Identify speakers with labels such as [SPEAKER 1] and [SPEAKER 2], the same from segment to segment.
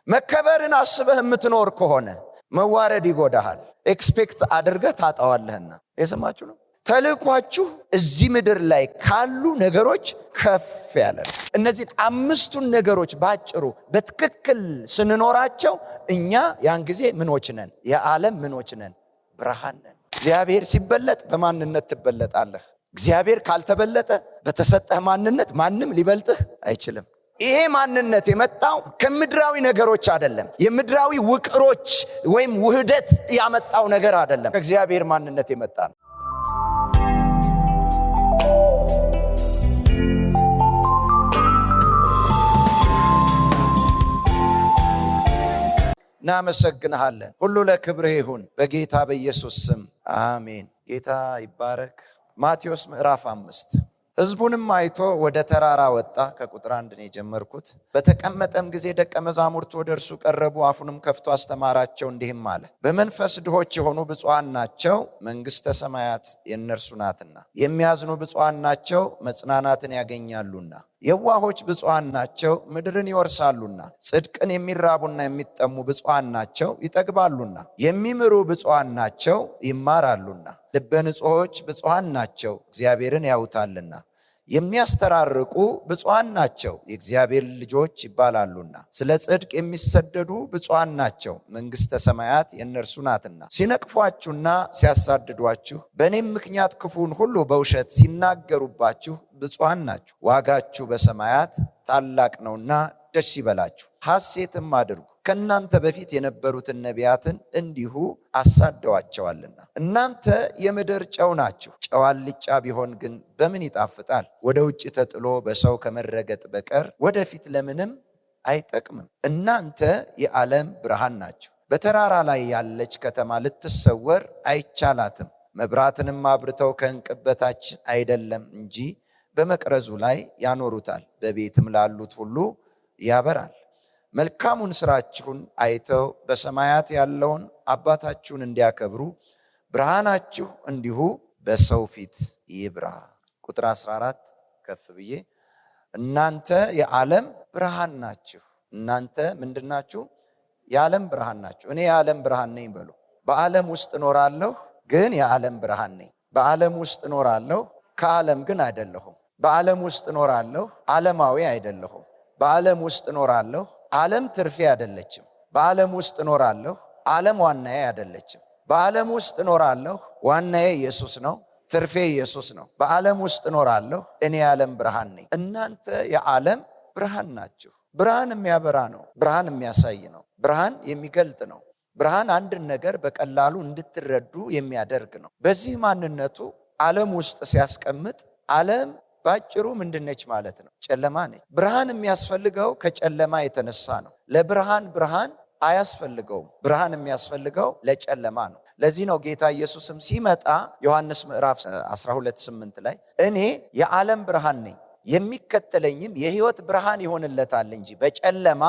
[SPEAKER 1] መከበርን አስበህ የምትኖር ከሆነ መዋረድ ይጎዳሃል። ኤክስፔክት አድርገህ ታጣዋለህና። የሰማችሁ ነው። ተልእኳችሁ እዚህ ምድር ላይ ካሉ ነገሮች ከፍ ያለ ነው። እነዚህን 5ቱን ነገሮች ባጭሩ በትክክል ስንኖራቸው እኛ ያን ጊዜ ምኖች ነን? የዓለም ምኖች ነን? ብርሃን ነን። እግዚአብሔር ሲበለጥ በማንነት ትበለጣለህ። እግዚአብሔር ካልተበለጠ በተሰጠህ ማንነት ማንም ሊበልጥህ አይችልም። ይሄ ማንነት የመጣው ከምድራዊ ነገሮች አይደለም። የምድራዊ ውቅሮች ወይም ውህደት ያመጣው ነገር አይደለም። ከእግዚአብሔር ማንነት የመጣ ነው። እናመሰግንሃለን። ሁሉ ለክብርህ ይሁን በጌታ በኢየሱስ ስም አሜን። ጌታ ይባረክ። ማቴዎስ ምዕራፍ 5 ሕዝቡንም አይቶ ወደ ተራራ ወጣ። ከቁጥር 1 ነው የጀመርኩት። በተቀመጠም ጊዜ ደቀ መዛሙርቱ ወደ እርሱ ቀረቡ። አፉንም ከፍቶ አስተማራቸው እንዲህም አለ። በመንፈስ ድሆች የሆኑ ብፁዓን ናቸው፣ መንግሥተ ሰማያት የእነርሱ ናትና። የሚያዝኑ ብፁዓን ናቸው፣ መጽናናትን ያገኛሉና። የዋሆች ብፁዓን ናቸው፣ ምድርን ይወርሳሉና። ጽድቅን የሚራቡና የሚጠሙ ብፁዓን ናቸው፣ ይጠግባሉና። የሚምሩ ብፁዓን ናቸው፣ ይማራሉና። ልበ ንጹሖች ብፁዓን ናቸው፣ እግዚአብሔርን ያዩታልና። የሚያስተራርቁ ብፁዓን ናቸው፣ የእግዚአብሔር ልጆች ይባላሉና። ስለ ጽድቅ የሚሰደዱ ብፁዓን ናቸው፣ መንግሥተ ሰማያት የእነርሱ ናትና። ሲነቅፏችሁና ሲያሳድዷችሁ በእኔም ምክንያት ክፉን ሁሉ በውሸት ሲናገሩባችሁ ብፁዓን ናችሁ፣ ዋጋችሁ በሰማያት ታላቅ ነውና ደስ ይበላችሁ፣ ሐሴትም አድርጉ። ከእናንተ በፊት የነበሩትን ነቢያትን እንዲሁ አሳደዋቸዋልና። እናንተ የምድር ጨው ናችሁ። ጨው አልጫ ቢሆን ግን በምን ይጣፍጣል? ወደ ውጭ ተጥሎ በሰው ከመረገጥ በቀር ወደፊት ለምንም አይጠቅምም። እናንተ የዓለም ብርሃን ናችሁ። በተራራ ላይ ያለች ከተማ ልትሰወር አይቻላትም። መብራትንም አብርተው ከዕንቅብ በታች አይደለም እንጂ በመቅረዙ ላይ ያኖሩታል፣ በቤትም ላሉት ሁሉ ያበራል። መልካሙን ስራችሁን አይተው በሰማያት ያለውን አባታችሁን እንዲያከብሩ ብርሃናችሁ እንዲሁ በሰው ፊት ይብራ። ቁጥር 14 ከፍ ብዬ እናንተ የዓለም ብርሃን ናችሁ። እናንተ ምንድናችሁ? የዓለም ብርሃን ናችሁ። እኔ የዓለም ብርሃን ነኝ በሉ። በዓለም ውስጥ እኖራለሁ ግን የዓለም ብርሃን ነኝ። በዓለም ውስጥ እኖራለሁ ከዓለም ግን አይደለሁም። በዓለም ውስጥ እኖራለሁ ዓለማዊ አይደለሁም። በዓለም ውስጥ እኖራለሁ ዓለም ትርፌ አይደለችም። በዓለም ውስጥ እኖራለሁ ዓለም ዋናዬ አይደለችም። በዓለም ውስጥ እኖራለሁ ዋናዬ ኢየሱስ ነው፣ ትርፌ ኢየሱስ ነው። በዓለም ውስጥ እኖራለሁ እኔ የዓለም ብርሃን ነኝ። እናንተ የዓለም ብርሃን ናችሁ። ብርሃን የሚያበራ ነው። ብርሃን የሚያሳይ ነው። ብርሃን የሚገልጥ ነው። ብርሃን አንድን ነገር በቀላሉ እንድትረዱ የሚያደርግ ነው። በዚህ ማንነቱ ዓለም ውስጥ ሲያስቀምጥ ዓለም ባጭሩ ምንድነች ማለት ነው? ጨለማ ነች። ብርሃን የሚያስፈልገው ከጨለማ የተነሳ ነው። ለብርሃን ብርሃን አያስፈልገውም። ብርሃን የሚያስፈልገው ለጨለማ ነው። ለዚህ ነው ጌታ ኢየሱስም ሲመጣ ዮሐንስ ምዕራፍ 12:8 ላይ እኔ የዓለም ብርሃን ነኝ፣ የሚከተለኝም የሕይወት ብርሃን ይሆንለታል እንጂ በጨለማ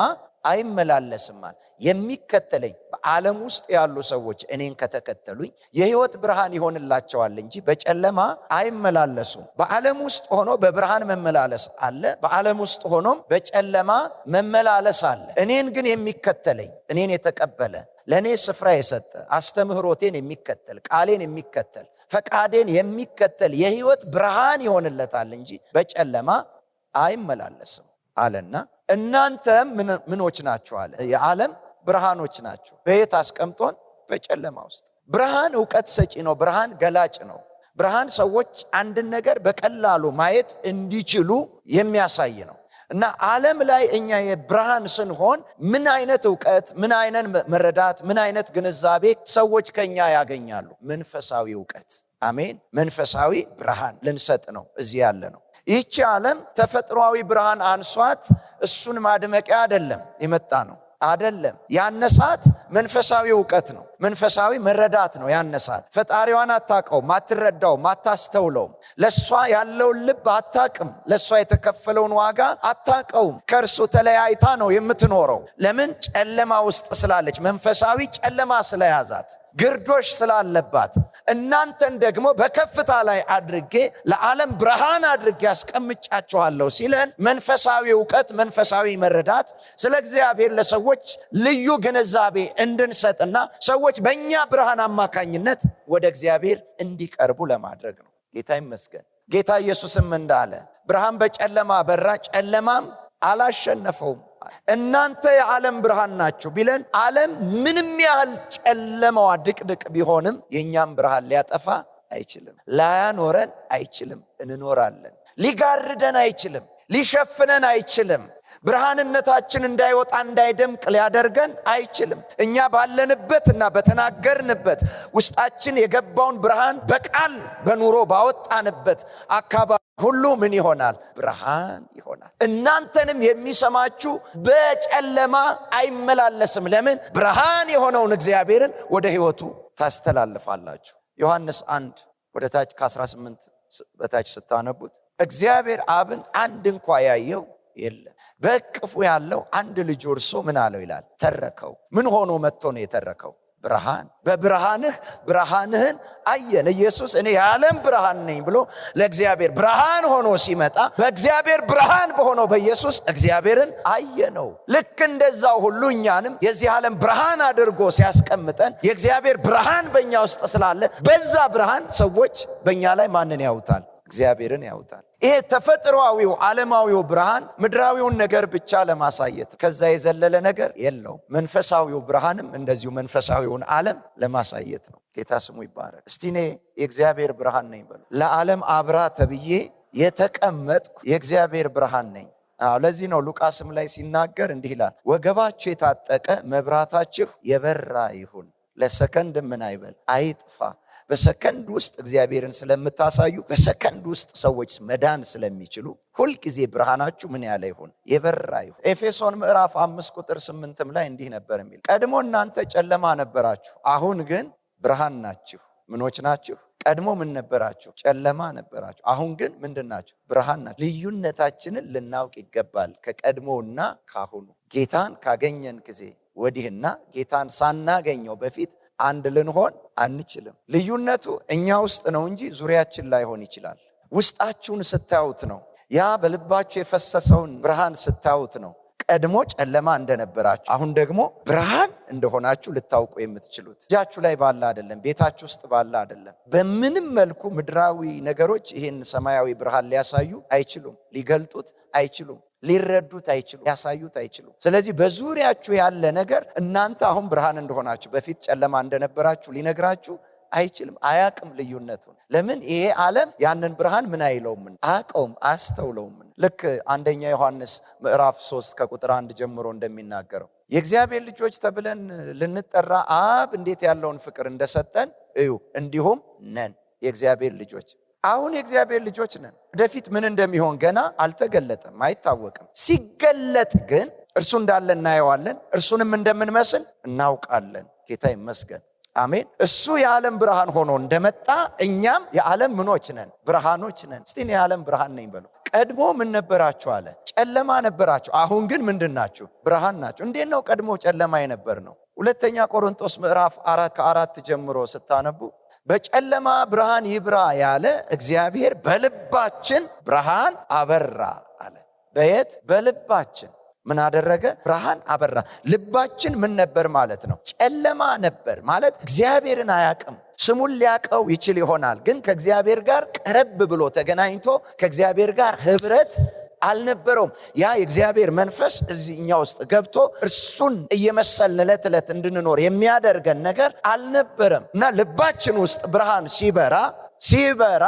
[SPEAKER 1] አይመላለስማል። የሚከተለኝ በዓለም ውስጥ ያሉ ሰዎች እኔን ከተከተሉኝ የሕይወት ብርሃን ይሆንላቸዋል እንጂ በጨለማ አይመላለሱም። በዓለም ውስጥ ሆኖ በብርሃን መመላለስ አለ፣ በዓለም ውስጥ ሆኖም በጨለማ መመላለስ አለ። እኔን ግን የሚከተለኝ እኔን የተቀበለ ለእኔ ስፍራ የሰጠ አስተምህሮቴን የሚከተል ቃሌን የሚከተል ፈቃዴን የሚከተል የሕይወት ብርሃን ይሆንለታል እንጂ በጨለማ አይመላለስም አለና እናንተም ምኖች ናችሁ አለ። የዓለም ብርሃኖች ናችሁ። በየት አስቀምጦን? በጨለማ ውስጥ። ብርሃን ዕውቀት ሰጪ ነው። ብርሃን ገላጭ ነው። ብርሃን ሰዎች አንድን ነገር በቀላሉ ማየት እንዲችሉ የሚያሳይ ነው እና ዓለም ላይ እኛ የብርሃን ስንሆን ምን አይነት ዕውቀት፣ ምን አይነት መረዳት፣ ምን አይነት ግንዛቤ ሰዎች ከኛ ያገኛሉ? መንፈሳዊ ዕውቀት። አሜን። መንፈሳዊ ብርሃን ልንሰጥ ነው እዚህ ያለ ነው። ይህች ዓለም ተፈጥሯዊ ብርሃን አንሷት እሱን ማድመቂያ አይደለም የመጣ ነው አይደለም። ያነሳት መንፈሳዊ ዕውቀት ነው። መንፈሳዊ መረዳት ነው ያነሳት። ፈጣሪዋን አታውቀውም፣ አትረዳውም፣ አታስተውለውም። ለሷ ያለውን ልብ አታውቅም፣ ለሷ የተከፈለውን ዋጋ አታውቀውም። ከእርሱ ተለያይታ ነው የምትኖረው። ለምን? ጨለማ ውስጥ ስላለች፣ መንፈሳዊ ጨለማ ስለያዛት፣ ግርዶሽ ስላለባት። እናንተን ደግሞ በከፍታ ላይ አድርጌ ለዓለም ብርሃን አድርጌ ያስቀምጫችኋለሁ ሲለን መንፈሳዊ እውቀት፣ መንፈሳዊ መረዳት ስለ እግዚአብሔር ለሰዎች ልዩ ግንዛቤ እንድንሰጥና ሰዎች በእኛ ብርሃን አማካኝነት ወደ እግዚአብሔር እንዲቀርቡ ለማድረግ ነው። ጌታ ይመስገን። ጌታ ኢየሱስም እንዳለ ብርሃን በጨለማ በራ፣ ጨለማም አላሸነፈውም። እናንተ የዓለም ብርሃን ናችሁ ቢለን ዓለም ምንም ያህል ጨለማዋ ድቅድቅ ቢሆንም የእኛም ብርሃን ሊያጠፋ አይችልም፣ ላያኖረን አይችልም። እንኖራለን። ሊጋርደን አይችልም፣ ሊሸፍነን አይችልም። ብርሃንነታችን እንዳይወጣ እንዳይደምቅ ሊያደርገን አይችልም። እኛ ባለንበትና በተናገርንበት ውስጣችን የገባውን ብርሃን በቃል በኑሮ ባወጣንበት አካባቢ ሁሉ ምን ይሆናል? ብርሃን ይሆናል። እናንተንም የሚሰማችሁ በጨለማ አይመላለስም። ለምን? ብርሃን የሆነውን እግዚአብሔርን ወደ ሕይወቱ ታስተላልፋላችሁ። ዮሐንስ 1 ወደ ታች ከ18 በታች ስታነቡት እግዚአብሔር አብን አንድ እንኳ ያየው የለም፣ በእቅፉ ያለው አንድ ልጅ እርሱ ምን አለው ይላል? ተረከው። ምን ሆኖ መጥቶ ነው የተረከው? ብርሃን። በብርሃንህ ብርሃንህን አየን። ኢየሱስ እኔ የዓለም ብርሃን ነኝ ብሎ ለእግዚአብሔር ብርሃን ሆኖ ሲመጣ በእግዚአብሔር ብርሃን በሆነው በኢየሱስ እግዚአብሔርን አየነው። ልክ እንደዛው ሁሉ እኛንም የዚህ ዓለም ብርሃን አድርጎ ሲያስቀምጠን የእግዚአብሔር ብርሃን በእኛ ውስጥ ስላለ በዛ ብርሃን ሰዎች በእኛ ላይ ማንን ያውታል? እግዚአብሔርን ያውታል። ይሄ ተፈጥሯዊው ዓለማዊው ብርሃን ምድራዊውን ነገር ብቻ ለማሳየት ከዛ የዘለለ ነገር የለው። መንፈሳዊው ብርሃንም እንደዚሁ መንፈሳዊውን ዓለም ለማሳየት ነው። ጌታ ስሙ ይባረክ። እስቲ እኔ የእግዚአብሔር ብርሃን ነኝ በሉ። ለዓለም አብራ ተብዬ የተቀመጥኩ የእግዚአብሔር ብርሃን ነኝ። ለዚህ ነው ሉቃስም ላይ ሲናገር እንዲህ ይላል፣ ወገባችሁ የታጠቀ መብራታችሁ የበራ ይሁን፣ ለሰከንድ ምን አይበል አይጥፋ። በሰከንድ ውስጥ እግዚአብሔርን ስለምታሳዩ በሰከንድ ውስጥ ሰዎች መዳን ስለሚችሉ ሁልጊዜ ብርሃናችሁ ምን ያለ ይሁን? የበራ ይሁን። ኤፌሶን ምዕራፍ 5 ቁጥር 8 ላይ እንዲህ ነበር የሚል፣ ቀድሞ እናንተ ጨለማ ነበራችሁ፣ አሁን ግን ብርሃን ናችሁ። ምኖች ናችሁ? ቀድሞ ምን ነበራችሁ? ጨለማ ነበራችሁ። አሁን ግን ምንድን ናችሁ? ብርሃን ናችሁ። ልዩነታችንን ልናውቅ ይገባል ከቀድሞና ካሁኑ። ጌታን ካገኘን ጊዜ ወዲህና ጌታን ሳናገኘው በፊት አንድ ልንሆን አንችልም። ልዩነቱ እኛ ውስጥ ነው እንጂ ዙሪያችን ላይሆን ይችላል። ውስጣችሁን ስታዩት ነው። ያ በልባችሁ የፈሰሰውን ብርሃን ስታዩት ነው ቀድሞ ጨለማ እንደነበራችሁ አሁን ደግሞ ብርሃን እንደሆናችሁ ልታውቁ የምትችሉት። እጃችሁ ላይ ባለ አይደለም፣ ቤታችሁ ውስጥ ባለ አይደለም። በምንም መልኩ ምድራዊ ነገሮች ይህን ሰማያዊ ብርሃን ሊያሳዩ አይችሉም፣ ሊገልጡት አይችሉም፣ ሊረዱት አይችሉም፣ ያሳዩት አይችሉም። ስለዚህ በዙሪያችሁ ያለ ነገር እናንተ አሁን ብርሃን እንደሆናችሁ በፊት ጨለማ እንደነበራችሁ ሊነግራችሁ አይችልም፣ አያቅም ልዩነቱን። ለምን? ይሄ ዓለም ያንን ብርሃን ምን አይለውም፣ አያውቀውም፣ አያስተውለውም። ልክ አንደኛ ዮሐንስ ምዕራፍ 3 ከቁጥር 1 ጀምሮ እንደሚናገረው የእግዚአብሔር ልጆች ተብለን ልንጠራ አብ እንዴት ያለውን ፍቅር እንደሰጠን እዩ፣ እንዲሁም ነን የእግዚአብሔር ልጆች። አሁን የእግዚአብሔር ልጆች ነን። ወደፊት ምን እንደሚሆን ገና አልተገለጠም፣ አይታወቅም። ሲገለጥ ግን እርሱ እንዳለ እናየዋለን፣ እርሱንም እንደምንመስል እናውቃለን። ጌታ ይመስገን። አሜን። እሱ የዓለም ብርሃን ሆኖ እንደመጣ እኛም የዓለም ምኖች ነን፣ ብርሃኖች ነን። እስቲ የዓለም ብርሃን ነኝ በሉ። ቀድሞ ምን ነበራችሁ አለ? ጨለማ ነበራችሁ። አሁን ግን ምንድን ናችሁ? ብርሃን ናችሁ። እንዴት ነው ቀድሞ ጨለማ የነበር ነው? ሁለተኛ ቆሮንቶስ ምዕራፍ 4 ከ4 ጀምሮ ስታነቡ በጨለማ ብርሃን ይብራ ያለ እግዚአብሔር በልባችን ብርሃን አበራ አለ። በየት? በልባችን ምን አደረገ? ብርሃን አበራ። ልባችን ምን ነበር ማለት ነው? ጨለማ ነበር ማለት እግዚአብሔርን አያቅም። ስሙን ሊያቀው ይችል ይሆናል፣ ግን ከእግዚአብሔር ጋር ቀረብ ብሎ ተገናኝቶ ከእግዚአብሔር ጋር ህብረት አልነበረውም። ያ የእግዚአብሔር መንፈስ እኛ ውስጥ ገብቶ እርሱን እየመሰልን ዕለት ዕለት እንድንኖር የሚያደርገን ነገር አልነበረም። እና ልባችን ውስጥ ብርሃን ሲበራ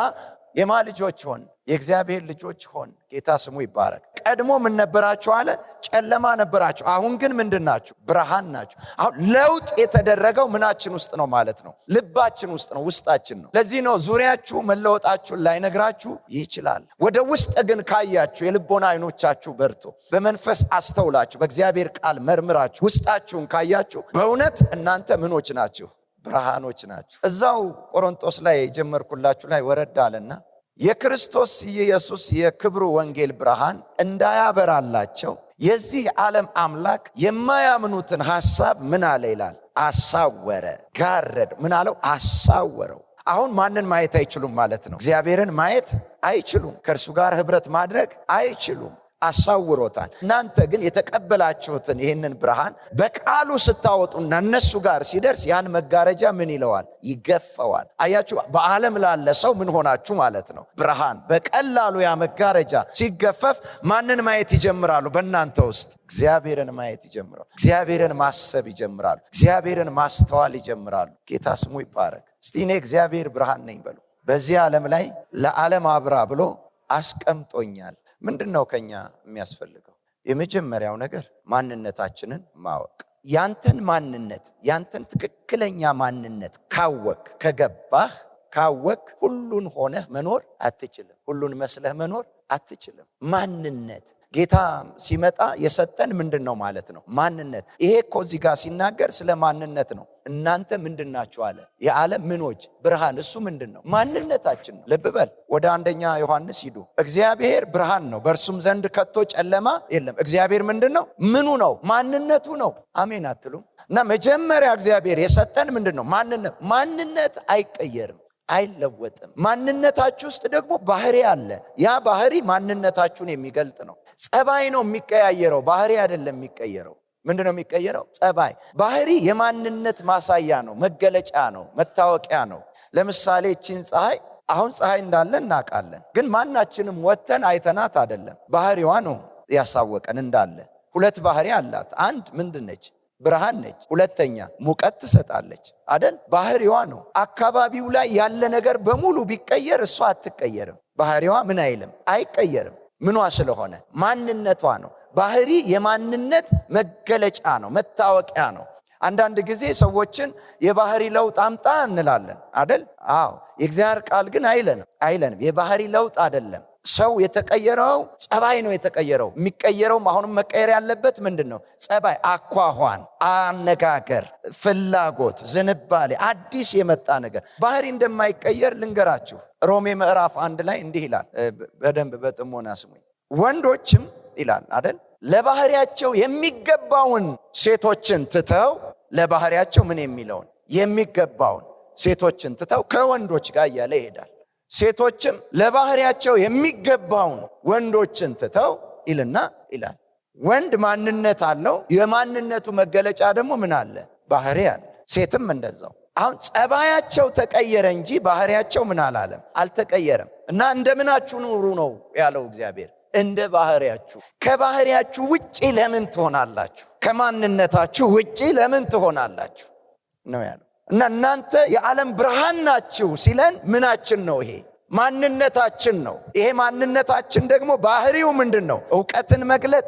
[SPEAKER 1] የማ ልጆች ሆን? የእግዚአብሔር ልጆች ሆን። ጌታ ስሙ ይባረክ። ቀድሞ ምን ነበራችሁ አለ? ጨለማ ነበራችሁ። አሁን ግን ምንድን ናችሁ? ብርሃን ናችሁ። አሁን ለውጥ የተደረገው ምናችን ውስጥ ነው ማለት ነው? ልባችን ውስጥ ነው፣ ውስጣችን ነው። ለዚህ ነው ዙሪያችሁ መለወጣችሁን ላይነግራችሁ ይችላል። ወደ ውስጥ ግን ካያችሁ የልቦና አይኖቻችሁ በርቶ በመንፈስ አስተውላችሁ በእግዚአብሔር ቃል መርምራችሁ ውስጣችሁን ካያችሁ በእውነት እናንተ ምኖች ናችሁ? ብርሃኖች ናችሁ። እዛው ቆሮንቶስ ላይ የጀመርኩላችሁ ላይ ወረድ አለና የክርስቶስ ኢየሱስ የክብሩ ወንጌል ብርሃን እንዳያበራላቸው የዚህ ዓለም አምላክ የማያምኑትን ሐሳብ ምን አለ ይላል? አሳወረ፣ ጋረደ። ምን አለው? አሳወረው። አሁን ማንን ማየት አይችሉም ማለት ነው? እግዚአብሔርን ማየት አይችሉም። ከእርሱ ጋር ህብረት ማድረግ አይችሉም። አሳውሮታል። እናንተ ግን የተቀበላችሁትን ይህንን ብርሃን በቃሉ ስታወጡና እነሱ ጋር ሲደርስ ያን መጋረጃ ምን ይለዋል? ይገፈዋል። አያችሁ፣ በዓለም ላለ ሰው ምን ሆናችሁ ማለት ነው? ብርሃን። በቀላሉ ያ መጋረጃ ሲገፈፍ ማንን ማየት ይጀምራሉ? በእናንተ ውስጥ እግዚአብሔርን ማየት ይጀምራሉ። እግዚአብሔርን ማሰብ ይጀምራሉ። እግዚአብሔርን ማስተዋል ይጀምራሉ። ጌታ ስሙ ይባረክ። እስቲ እኔ እግዚአብሔር ብርሃን ነኝ በሉ። በዚህ ዓለም ላይ ለዓለም አብራ ብሎ አስቀምጦኛል። ምንድነው ከኛ የሚያስፈልገው? የመጀመሪያው ነገር ማንነታችንን ማወቅ። ያንተን ማንነት፣ ያንተን ትክክለኛ ማንነት ካወቅ ሁሉን ሆነህ መኖር አትችልም። ሁሉን መስለህ መኖር አትችልም። ማንነት ጌታ ሲመጣ የሰጠን ምንድነው ማለት ነው? ማንነት። ይሄ እኮ እዚህ ጋር ሲናገር ስለ ማንነት ነው። እናንተ ምንድናችሁ አለ? የዓለም ምኖች ብርሃን። እሱ ምንድነው? ማንነታችን ነው። ልብ በል። ወደ 1 ዮሐንስ ሂዱ። እግዚአብሔር ብርሃን ነው፣ በእርሱም ዘንድ ከቶ ጨለማ የለም። እግዚአብሔር ምንድነው? ምኑ ነው? ማንነቱ ነው። አሜን አትሉም? እና መጀመሪያ እግዚአብሔር የሰጠን ምንድነው? ማንነት። ማንነት አይቀየርም፣ አይለወጥም። ማንነታችሁ ውስጥ ደግሞ ባህሪ አለ። ያ ባህሪ ማንነታችሁን የሚገልጥ ነው። ጸባይ ነው የሚቀያየረው፣ ባህሪ አይደለም የሚቀየረው። ምንድነው የሚቀየረው? ጸባይ። ባህሪ የማንነት ማሳያ ነው፣ መገለጫ ነው፣ መታወቂያ ነው። ለምሳሌ እቺን ፀሐይ፣ አሁን ፀሐይ እንዳለ እናውቃለን፣ ግን ማናችንም ወተን አይተናት አይደለም። ባህሪዋ ነው ያሳወቀን እንዳለ። ሁለት ባህሪ አላት። አንድ ምንድነች? ብርሃን ነች። ሁለተኛ ሙቀት ትሰጣለች አይደል? ባህሪዋ ነው። አካባቢው ላይ ያለ ነገር በሙሉ ቢቀየር እሷ አትቀየርም። ባህሪዋ ምን አይልም? አይቀየርም። ምኗ ስለሆነ? ማንነቷ ነው። ባህሪ የማንነት መገለጫ ነው፣ መታወቂያ ነው። አንዳንድ ጊዜ ሰዎችን የባህሪ ለውጥ አምጣ እንላለን አይደል? አዎ። የእግዚአብሔር ቃል ግን አይለንም። የባህሪ ለውጥ አይደለም። ሰው የተቀየረው ጸባይ ነው የተቀየረው። የሚቀየረውም አሁንም መቀየር ያለበት ምንድነው? ጸባይ፣ አኳኋን፣ አነጋገር፣ ፍላጎት፣ ዝንባሌ፣ አዲስ የመጣ ነገር። ባህሪ እንደማይቀየር ልንገራችሁ። ሮሜ ምዕራፍ 1 ላይ እንዲህ ይላል። በደንብ በጥሞና ስሙኝ። ወንዶችም ይላል አይደል? ለባህሪያቸው የሚገባውን ሴቶችን ትተው፣ ለባህሪያቸው ምን የሚለውን የሚገባውን ሴቶችን ትተው ከወንዶች ጋር እያለ ይሄዳል። ሴቶችም ለባህሪያቸው የሚገባውን ወንዶችን ትተው ይልና ይላል። ወንድ ማንነት አለው። የማንነቱ መገለጫ ደግሞ ምን አለ? ባህሪ አለ። ሴትም እንደዛው። አሁን ጸባያቸው ተቀየረ እንጂ ባህሪያቸው ምን አላለም? አልተቀየረም። እና እንደምናችሁ ኑሩ ነው ያለው እግዚአብሔር። እንደ ባህሪያችሁ። ከባህሪያችሁ ውጪ ለምን ትሆናላችሁ? ከማንነታችሁ ውጪ ለምን ትሆናላችሁ ነው ያለው። እና እናንተ የዓለም ብርሃን ናችሁ ሲለን ምናችን ነው? ይሄ ማንነታችን ነው። ይሄ ማንነታችን ደግሞ ባህሪው ምንድን ነው? ዕውቀትን መግለጥ፣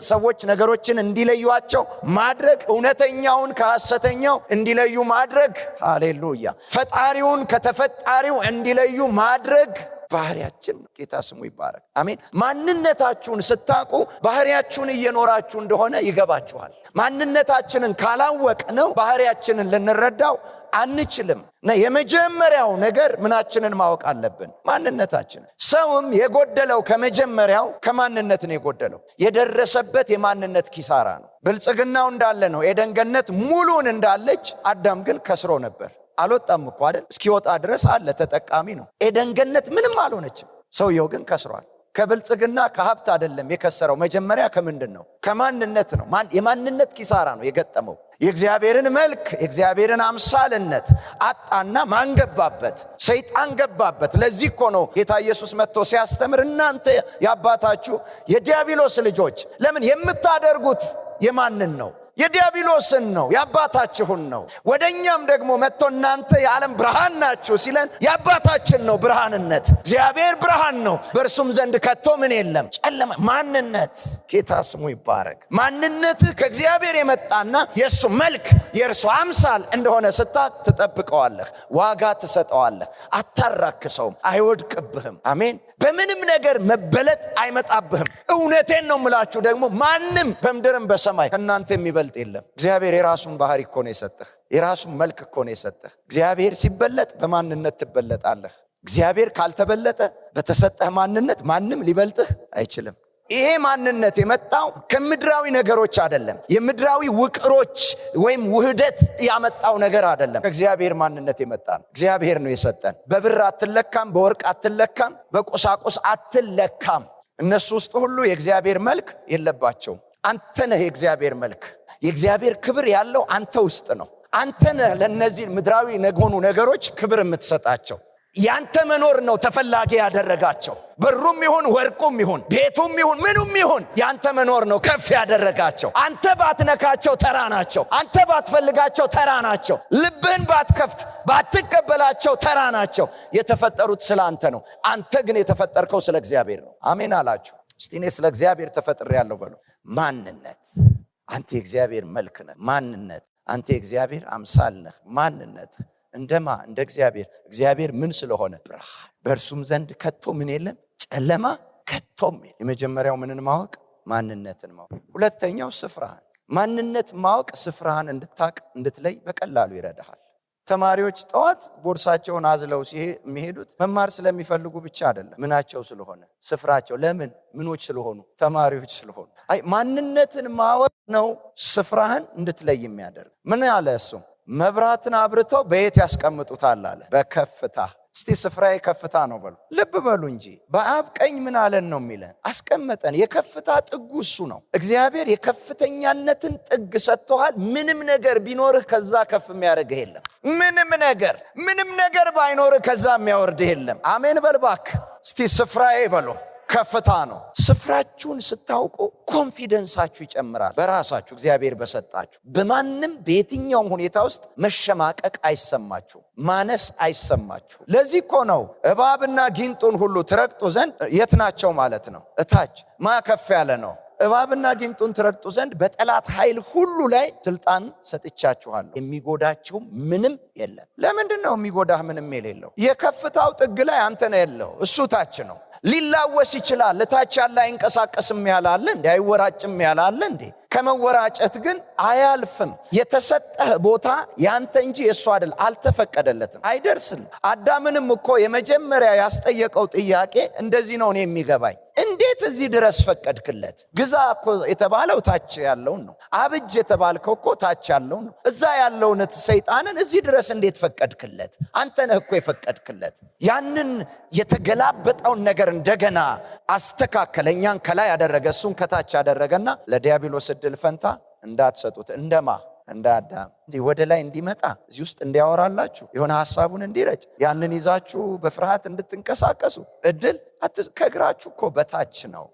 [SPEAKER 1] ሰዎች ነገሮችን እንዲለዩአቸው ማድረግ፣ እውነተኛውን ከሐሰተኛው እንዲለዩ ማድረግ። ሃሌሉያ! ፈጣሪውን ከተፈጣሪው እንዲለዩ ማድረግ ባህሪያችን ነው። ጌታ ስሙ ይባረክ። አሜን። ማንነታችሁን ስታውቁ ባህሪያችሁን እየኖራችሁ እንደሆነ ይገባችኋል። ማንነታችንን ካላወቅነው ባህሪያችንን ልንረዳው አንችልም። እና የመጀመሪያው ነገር ምናችንን ማወቅ አለብን? ማንነታችንን። ሰውም የጎደለው ከመጀመሪያው ከማንነት ነው የጎደለው። የደረሰበት የማንነት ኪሳራ ነው። ብልጽግናው እንዳለ ነው። ኤደን ገነት ሙሉን እንዳለች፣ አዳም ግን ከስሮ ነበር። አልወጣም እኮ አይደል? እስኪወጣ ድረስ አለ፣ ተጠቃሚ ነው። ኤደን ገነት ምንም አልሆነችም። ሰውየው ግን ከስሯል። ከብልጽግና ከሀብት አይደለም የከሰረው። መጀመሪያ ከምንድን ነው? ከማንነት ነው። የማንነት ኪሳራ ነው የገጠመው። የእግዚአብሔርን መልክ፣ የእግዚአብሔርን አምሳልነት አጣና ማን ገባበት? ሰይጣን ገባበት። ለዚህ እኮ ነው ጌታ ኢየሱስ መጥቶ ሲያስተምር እናንተ የአባታችሁ የዲያብሎስ ልጆች ለምን የምታደርጉት የማንን ነው? የዲያብሎስን ነው፣ የአባታችሁን ነው። ወደኛም ደግሞ መጥቶ እናንተ የዓለም ብርሃን ናችሁ ሲለን የአባታችን ነው ብርሃንነት። እግዚአብሔር ብርሃን ነው፣ በእርሱም ዘንድ ከቶ ምን የለም ጨለማ። ማንነት። ጌታ ስሙ ይባረክ። ማንነትህ ከእግዚአብሔር የመጣና የእሱ መልክ የእርሱ አምሳል እንደሆነ ስታቅ ትጠብቀዋለህ፣ ዋጋ ትሰጠዋለህ፣ አታራክሰውም፣ አይወድቅብህም። አሜን። በምንም ነገር መበለጥ አይመጣብህም። እውነቴን ነው የምላችሁ ደግሞ ማንም በምድርም በሰማይ ከእናንተ የሚበልጥ የሚበልጥ የለም። እግዚአብሔር የራሱን ባህሪ እኮ ነው የሰጠህ። የራሱን መልክ እኮ ነው የሰጠህ። እግዚአብሔር ሲበለጥ በማንነት ትበለጣለህ። እግዚአብሔር ካልተበለጠ በተሰጠህ ማንነት ማንም ሊበልጥህ አይችልም። ይሄ ማንነት የመጣው ከምድራዊ ነገሮች አይደለም። የምድራዊ ውቅሮች ወይም ውህደት ያመጣው ነገር አይደለም። ከእግዚአብሔር ማንነት የመጣ ነው። እግዚአብሔር ነው የሰጠን። በብር አትለካም፣ በወርቅ አትለካም፣ በቁሳቁስ አትለካም። እነሱ ውስጥ ሁሉ የእግዚአብሔር መልክ የለባቸውም። አንተ ነህ የእግዚአብሔር መልክ። የእግዚአብሔር ክብር ያለው አንተ ውስጥ ነው። አንተ ነህ ለእነዚህ ምድራዊ የሆኑ ነገሮች ክብር የምትሰጣቸው። ያንተ መኖር ነው ተፈላጊ ያደረጋቸው። ብሩም ይሁን ወርቁም ይሁን ቤቱም ይሁን ምኑም ይሁን ያንተ መኖር ነው ከፍ ያደረጋቸው። አንተ ባትነካቸው ተራ ናቸው። አንተ ባትፈልጋቸው ተራ ናቸው። ልብህን ባትከፍት ባትቀበላቸው ተራ ናቸው። የተፈጠሩት ስለ አንተ ነው። አንተ ግን የተፈጠርከው ስለ እግዚአብሔር ነው። አሜን አላችሁ? እስቲ እኔ ስለ እግዚአብሔር ተፈጥሬያለሁ በሉ። ማንነት፣ አንተ የእግዚአብሔር መልክ ነህ። ማንነት፣ አንተ የእግዚአብሔር አምሳል ነህ። ማንነት እንደማ እንደ እግዚአብሔር። እግዚአብሔር ምን ስለሆነ? ብርሃን። በእርሱም ዘንድ ከቶ ምን የለም? ጨለማ ከቶም የለም። የመጀመሪያው ምንን ማወቅ? ማንነትን ማወቅ። ሁለተኛው ስፍራህን። ማንነት ማወቅ ስፍራህን እንድታቅ እንድትለይ በቀላሉ ይረዳሃል። ተማሪዎች ጠዋት ቦርሳቸውን አዝለው የሚሄዱት መማር ስለሚፈልጉ ብቻ አይደለም። ምናቸው ስለሆነ? ስፍራቸው። ለምን? ምኖች ስለሆኑ? ተማሪዎች ስለሆኑ። ማንነትን ማወቅ ነው ስፍራህን እንድትለይ የሚያደርግ። ምን አለ እሱም? መብራትን አብርተው በየት ያስቀምጡታል አለ? በከፍታ። እስቲ ስፍራዬ ከፍታ ነው በሉ። ልብ በሉ እንጂ በአብ ቀኝ ምን አለን ነው የሚለን? አስቀመጠን። የከፍታ ጥጉ እሱ ነው። እግዚአብሔር የከፍተኛነትን ጥግ ሰጥቶሃል። ምንም ነገር ቢኖርህ ከዛ ከፍ የሚያደርግህ የለም። ምንም ነገር ባይኖርህ ከዛ የሚያወርድህ የለም። አሜን በልባክ። እስቲ ስፍራዬ በሉ ከፍታ ነው። ስፍራችሁን ስታውቁ ኮንፊደንሳችሁ ይጨምራል። በራሳችሁ እግዚአብሔር በሰጣችሁ በማንም በየትኛውም ሁኔታ ውስጥ መሸማቀቅ አይሰማችሁ፣ ማነስ አይሰማችሁ። ለዚህ እኮ ነው እባብና ጊንጡን ሁሉ ትረግጡ ዘንድ የት ናቸው ማለት ነው? እታች። ከፍ ያለ ነው። እባብና ጊንጡን ትረግጡ ዘንድ በጠላት ኃይል ሁሉ ላይ ስልጣን ሰጥቻችኋለሁ፣ የሚጎዳችሁ ምንም የለም። ለምንድን ነው የሚጎዳህ ምንም የሌለው? የከፍታው ጥግ ላይ አንተ ነው ያለው፣ እሱ ታች ነው። ሊላወስ ይችላል። ለታች ያለ አይንቀሳቀስም ያላለ እንዴ? አይወራጭም ያላለ እንዴ? ከመወራጨት ግን አያልፍም። የተሰጠህ ቦታ ያንተ እንጂ የሱ አይደል። አልተፈቀደለትም፣ አይደርስም። አዳምንም እኮ የመጀመሪያ ያስጠየቀው ጥያቄ እንደዚህ ነው እኔ የሚገባኝ። እንዴት እዚህ ድረስ ፈቀድክለት? ግዛ እኮ የተባለው ታች ያለውን ነው። አብጅ የተባልከው እኮ ታች ያለውን ነው። እዛ ያለውን ሰይጣንን እዚህ ድረስ እንዴት ፈቀድክለት? አንተ ነህ እኮ የፈቀድክለት። ያንን የተገላበጠውን ነገር እንደገና አስተካከለ። እኛን ከላይ ያደረገ እሱን ከታች ያደረገና ለዲያብሎስ እድል ፈንታ እንዳትሰጡት። እንደማ እንደ አዳም እንዲህ ወደ ላይ እንዲመጣ እዚህ ውስጥ እንዲያወራላችሁ የሆነ ሐሳቡን እንዲረጭ ያንን ይዛችሁ በፍርሃት እንድትንቀሳቀሱ እድል ከእግራችሁ እኮ በታች ነው።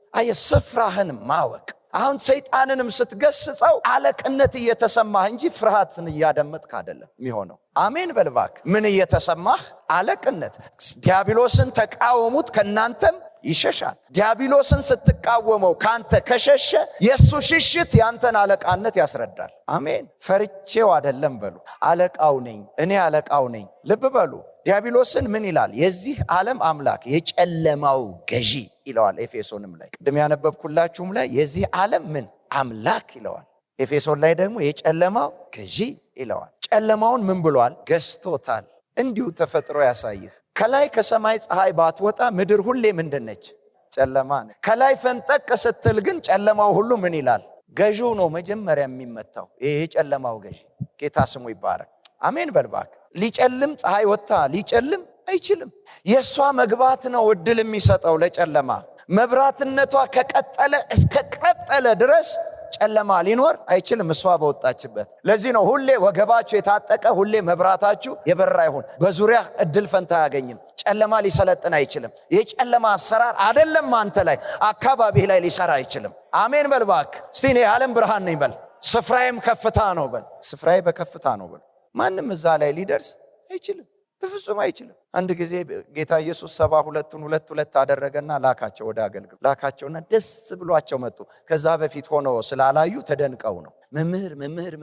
[SPEAKER 1] ስፍራህን ማወቅ። አሁን ሰይጣንንም ስትገስጸው አለቅነት እየተሰማህ እንጂ ፍርሃትን እያደመጥክ አይደለም የሚሆነው። አሜን በልባክ። ምን እየተሰማህ? አለቅነት። ዲያብሎስን ተቃወሙት ከናንተም ይሸሻል። ዲያብሎስን ስትቃወመው ካንተ ከሸሸ የሱ ሽሽት ያንተን አለቃነት ያስረዳል። አሜን። ፈርቼው አይደለም በሉ፣ አለቃው ነኝ እኔ፣ አለቃው ነኝ። ልብ በሉ። ዲያብሎስን ምን ይላል? የዚህ ዓለም አምላክ የጨለማው ገዢ ይለዋል። ኤፌሶንም ላይ ቅድም ያነበብኩላችሁም ላይ የዚህ ዓለም ምን አምላክ ይለዋል። ኤፌሶን ላይ ደግሞ የጨለማው ገዢ ይለዋል። ጨለማውን ምን ብሏል? ገዝቶታል። እንዲሁ ተፈጥሮ ያሳይህ። ከላይ ከሰማይ ፀሐይ ባትወጣ ምድር ሁሌ ምንድነች? ጨለማ ነች። ከላይ ፈንጠቅ ስትል ግን ጨለማው ሁሉ ምን ይላል? ገዢው ነው መጀመሪያ የሚመታው። ይሄ ጨለማው ገዢ ጌታ ስሙ ይባረክ። አሜን በልባክ። ሊጨልም ፀሐይ ወጣ ሊጨልም አይችልም። የሷ መግባት ነው እድል የሚሰጠው ለጨለማ። መብራትነቷ ከቀጠለ እስከ ቀጠለ ድረስ ጨለማ ሊኖር አይችልም እሷ በወጣችበት። ለዚህ ነው ሁሌ ወገባችሁ የታጠቀ፣ ሁሌ መብራታችሁ የበራ ይሁን። በዙሪያ እድል ፈንታ አያገኝም። ጨለማ ሊሰለጥን አይችልም። የጨለማ አሰራር አይደለም አንተ ላይ አካባቢህ ላይ ሊሰራ አይችልም። አሜን በልባክ። እስቲ እኔ የዓለም ብርሃን ነኝ በል። ስፍራዬም ከፍታ ነው በል። ስፍራዬ በከፍታ ነው በል። ማንም እዛ ላይ ሊደርስ አይችልም፣ በፍጹም አይችልም። አንድ ጊዜ ጌታ ኢየሱስ 72ቱን ሁለት አደረገና ላካቸው፣ ወደ አገልግሎት ላካቸውና ደስ ብሏቸው መጡ። ከዛ በፊት ሆኖ ስላላዩ ተደንቀው ነው።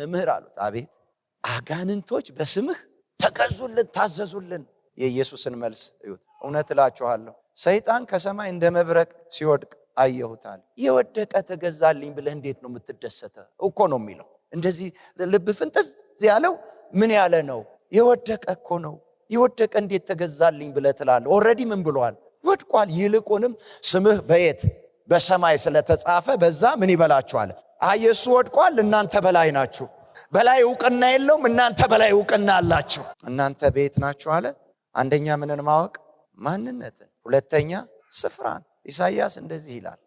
[SPEAKER 1] መምህር አሉት። አቤት። አጋንንቶች በስምህ ተገዙልን ታዘዙልን። የኢየሱስን መልስ እዩት። እውነት እላችኋለሁ ሰይጣን ከሰማይ እንደ መብረቅ ሲወድቅ አየሁታል። የወደቀ ተገዛልኝ ብለህ እንዴት ነው የምትደሰተው እኮ ነው የሚለው። እንደዚህ ልብ ፍንጥዝ ያለው ምን ያለ ነው? የወደቀ እኮ ነው። የወደቀ እንዴት ተገዛልኝ ብለህ ትላለህ? ኦልሬዲ ምን ብሏል? ወድቋል። ይልቁንም ስምህ በየት በሰማይ ስለተጻፈ በዛ ምን ይበላችኋል? ኢየሱስ ወድቋል፣ እናንተ በላይ ናችሁ። በላይ ዕውቅና የለውም፣ እናንተ በላይ ዕውቅና አላችሁ። እናንተ ቤት ናችሁ አለ። አንደኛ ምንን ማወቅ? ማንነትን። ሁለተኛ ስፍራን። ኢሳይያስ እንደዚህ ይላል፣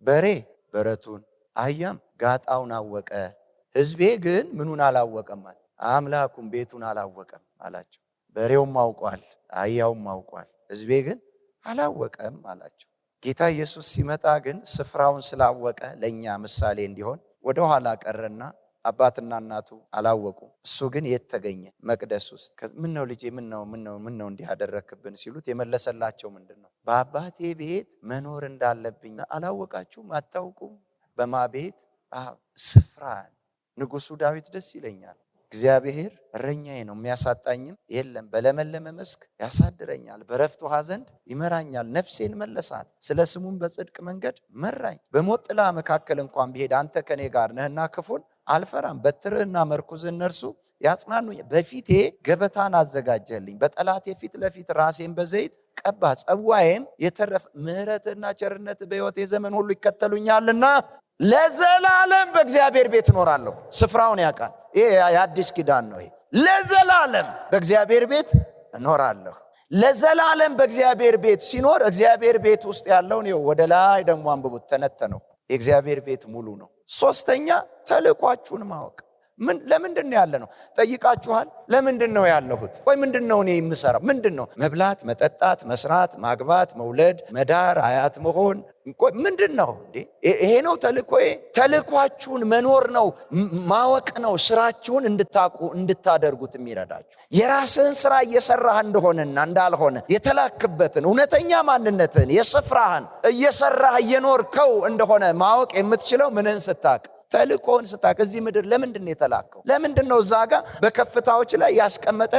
[SPEAKER 1] በሬ በረቱን አህያም ጋጣውን አወቀ፣ ሕዝቤ ግን ምኑን አላወቀም? አምላኩን ቤቱን አላወቀም አላቸው። በሬውም አውቋል፣ አህያውም አውቋል፣ ሕዝቤ ግን አላወቀም አላቸው። ጌታ ኢየሱስ ሲመጣ ግን ስፍራውን ስላወቀ ለኛ ምሳሌ እንዲሆን ወደ ኋላ ቀረና አባትና እናቱ አላወቁም። እሱ ግን የት ተገኘ? መቅደስ ውስጥ። ምን ነው ልጄ ምን ነው እንዲህ ያደረክብን ሲሉት የመለሰላቸው ምንድነው? በአባቴ ቤት መኖር እንዳለብኝ አላወቃችሁም? አታውቁም? በማ ቤት? ስፍራ። ንጉሱ ዳዊት ደስ ይለኛል፣ እግዚአብሔር እረኛዬ ነው የሚያሳጣኝም የለም። በለመለመ መስክ ያሳድረኛል፣ በረፍት ውሃ ዘንድ ይመራኛል። ነፍሴን መለሳት፣ ስለ ስሙም በጽድቅ መንገድ መራኝ። በሞት ጥላ መካከል እንኳን ብሄድ አንተ ከኔ ጋር ነህና ክፉን አልፈራም። በትርህና መርኩዝ እነርሱ ያጽናኑኝ። በፊቴ ገበታን አዘጋጀልኝ፣ በጠላቴ ፊት ለፊት ራሴን በዘይት ቀባ። ጽዋዬም የተረፈ ምሕረትና ቸርነት በሕይወቴ ዘመን ሁሉ ይከተሉኛልና ለዘላለም በእግዚአብሔር ቤት እኖራለሁ። ስፍራውን ያውቃል። ይሄ የአዲስ ኪዳን ነው። ለዘላለም በእግዚአብሔር ቤት እኖራለሁ። ለዘላለም በእግዚአብሔር ቤት ሲኖር እግዚአብሔር ቤት ውስጥ ያለውን ይኸው ወደ ላይ ደግሞ አንብቡት፣ ተነተነው። የእግዚአብሔር ቤት ሙሉ ነው። ሶስተኛ ተልእኳችሁን ማወቅ። ለምንድን ያለ ነው? ጠይቃችኋል? ለምንድን ነው ያለሁት? ወይ ምንድን ነው እኔ የምሰራው? ምንድን ነው? መብላት፣ መጠጣት፣ መስራት፣ ማግባት፣ መውለድ፣ መዳር፣ አያት መሆን ምንድን ነው እንዴ? ይሄ ነው ተልእኮዬ። ተልእኳችሁን መኖር ነው፣ ማወቅ ነው። ስራችሁን እንድታቁ እንድታደርጉት የሚረዳችሁ የራስህን ስራ እየሰራህ እንደሆነና እንዳልሆነ የተላክበትን እውነተኛ ማንነትን የስፍራህን እየሰራህ እየኖርከው እንደሆነ ማወቅ የምትችለው ምንን ስታቅ? ተልእኮን ስታቅ። እዚህ ምድር ለምንድን ነው የተላከው? ለምንድን ነው እዛ ጋር በከፍታዎች ላይ ያስቀመጠ?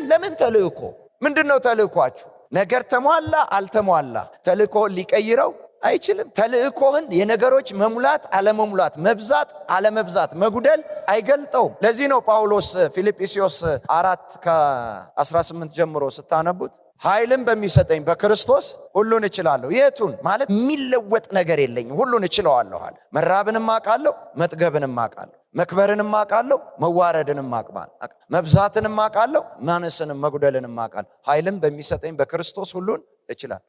[SPEAKER 1] ለምን ተልእኮ? ምንድን ነው ተልእኳችሁ? ነገር ተሟላ አልተሟላ ተልእኮን ሊቀይረው አይችልም። ተልእኮህን የነገሮች መሙላት አለመሙላት፣ መብዛት አለመብዛት፣ መጉደል አይገልጠውም። ለዚህ ነው ጳውሎስ ፊልጵስዩስ 4:18 ጀምሮ ስታነቡት ኃይልን በሚሰጠኝ በክርስቶስ ሁሉን እችላለሁ። የቱን ማለት? የሚለወጥ ነገር የለኝም፣ ሁሉን እችለዋለሁ አለ። መራብንም አውቃለሁ፣ መጥገብንም አውቃለሁ፣ መክበርንም አውቃለሁ፣ መዋረድንም አውቃለሁ፣ መብዛትንም አውቃለሁ፣ ማነስንም መጉደልንም አውቃለሁ። ኃይልን በሚሰጠኝ በክርስቶስ ሁሉን እችላለሁ።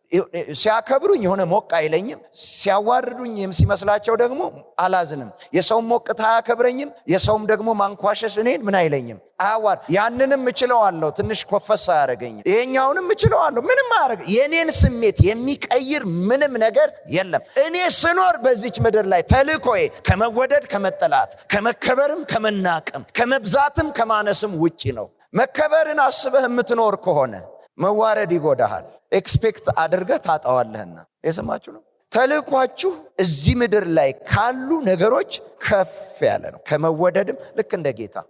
[SPEAKER 1] ሲያከብሩኝ የሆነ ሞቅ አይለኝም፣ ሲያዋርዱኝ ሲመስላቸው ደግሞ አላዝንም። የሰውም ሞቅታ አያከብረኝም፣ የሰውም ደግሞ ማንኳሸሽ እኔን ምን አይለኝም፣ አያዋር። ያንንም እችለዋለሁ፣ ትንሽ ኮፈስ አያደርገኝም። ይሄኛውንም እችለዋለሁ፣ ምንም አያደርግ። የኔን ስሜት የሚቀይር ምንም ነገር የለም። እኔ ስኖር በዚች ምድር ላይ ተልእኮዬ ከመወደድ ከመጠላት፣ ከመከበርም ከመናቅም፣ ከመብዛትም ከማነስም ውጪ ነው። መከበርን አስበህ የምትኖር ከሆነ መዋረድ ይጎዳሃል። ኤክስፔክት አድርገህ ታጣዋለህና። የሰማችሁ ነው። ተልእኳችሁ እዚህ ምድር ላይ ካሉ ነገሮች ከፍ ያለ ነው። ከመወደድም ልክ እንደ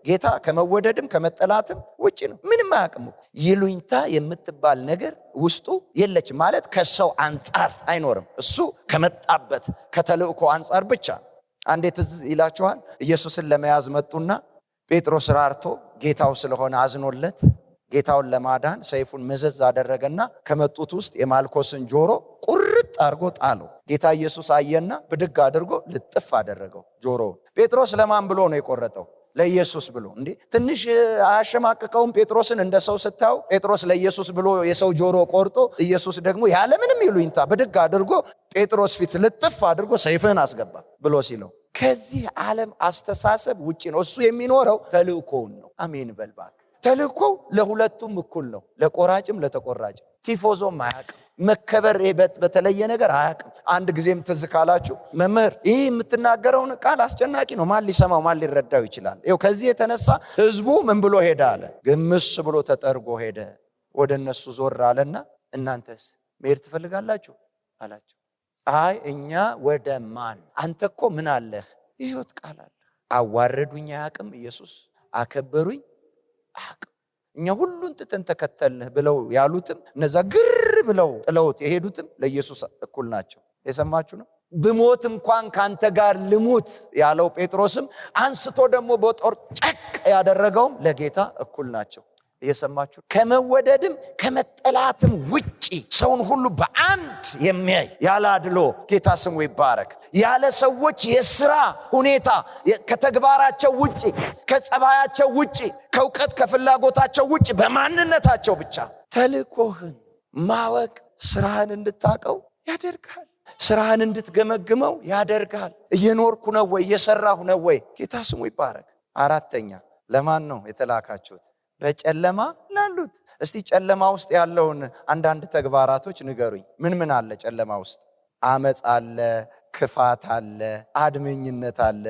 [SPEAKER 1] ጌታ ከመወደድም ከመጠላትም ውጪ ነው። ምንም አያውቅም እኮ። ይሉኝታ የምትባል ነገር ውስጡ የለችም። ማለት ከሰው አንጻር አይኖርም። እሱ ከመጣበት ከተልእኮ አንጻር ብቻ። አንዴ ትዝ ይላችኋል፣ ኢየሱስን ለመያዝ መጡና ጴጥሮስ ራርቶ ጌታው ስለሆነ አዝኖለት ጌታውን ለማዳን ሰይፉን መዘዝ አደረገና ከመጡት ውስጥ የማልኮስን ጆሮ ቁርጥ አድርጎ ጣለው። ጌታ ኢየሱስ አየና ብድግ አድርጎ ልጥፍ አደረገው ጆሮውን። ጴጥሮስ ለማን ብሎ ነው የቆረጠው? ለኢየሱስ ብሎ። እንዴ ትንሽ አያሸማቅቀውም? ጴጥሮስን እንደ ሰው ስታው ጴጥሮስ ለኢየሱስ ብሎ የሰው ጆሮ ቆርጦ፣ ኢየሱስ ደግሞ ያለምንም ይሉኝታ ብድግ አድርጎ ጴጥሮስ ፊት ልጥፍ አድርጎ ሰይፍህን አስገባ ብሎ ሲለው ከዚህ ዓለም አስተሳሰብ ውጪ ነው። እሱ የሚኖረው ተልእኮውን ነው። አሜን በልባክ። ተልእኮው ለሁለቱም እኩል ነው፣ ለቆራጭም ለተቆራጭም። ቲፎዞም አያውቅም፣ መከበር በተለየ ነገር አያውቅም። አንድ ጊዜም ትዝ ካላችሁ መምህር ይህ የምትናገረውን ቃል አስጨናቂ ነው፣ ማን ሊሰማው ማን ሊረዳው ይችላል? ይኸው ከዚህ የተነሳ ህዝቡ ምን ብሎ ሄደ አለ? ግምስ ብሎ ተጠርጎ ሄደ። ወደ እነሱ ዞር አለና እናንተስ መሄድ ትፈልጋላችሁ አላቸው። አይ እኛ ወደ ማን? አንተ እኮ ምን አለህ? የህይወት ቃል አለ። አዋረዱኝ አያውቅም ኢየሱስ፣ አከበሩኝ አያውቅም። እኛ ሁሉን ትተን ተከተልንህ ብለው ያሉትም እነዛ ግር ብለው ጥለውት የሄዱትም ለኢየሱስ እኩል ናቸው። የሰማችሁ ነው። ብሞት እንኳን ካንተ ጋር ልሙት ያለው ጴጥሮስም አንስቶ ደግሞ በጦር ጨቅ ያደረገውም ለጌታ እኩል ናቸው። እየሰማችሁ ከመወደድም ከመጠላትም ውጪ ሰውን ሁሉ በአንድ የሚያይ ያለ አድሎ ጌታ ስሙ ይባረክ። ያለ ሰዎች የሥራ ሁኔታ ከተግባራቸው ውጪ ከጸባያቸው ውጪ ከእውቀት ከፍላጎታቸው ውጪ በማንነታቸው ብቻ ተልእኮህን ማወቅ ስራህን እንድታቀው ያደርጋል። ስራህን እንድትገመግመው ያደርጋል። እየኖርኩ ነው ወይ? እየሰራሁ ነው ወይ? ጌታ ስሙ ይባረክ። አራተኛ ለማን ነው የተላካችሁት? በጨለማ ላሉት። እስቲ ጨለማ ውስጥ ያለውን አንዳንድ ተግባራቶች ንገሩኝ። ምን ምን አለ ጨለማ ውስጥ? አመጽ አለ፣ ክፋት አለ፣ አድመኝነት አለ፣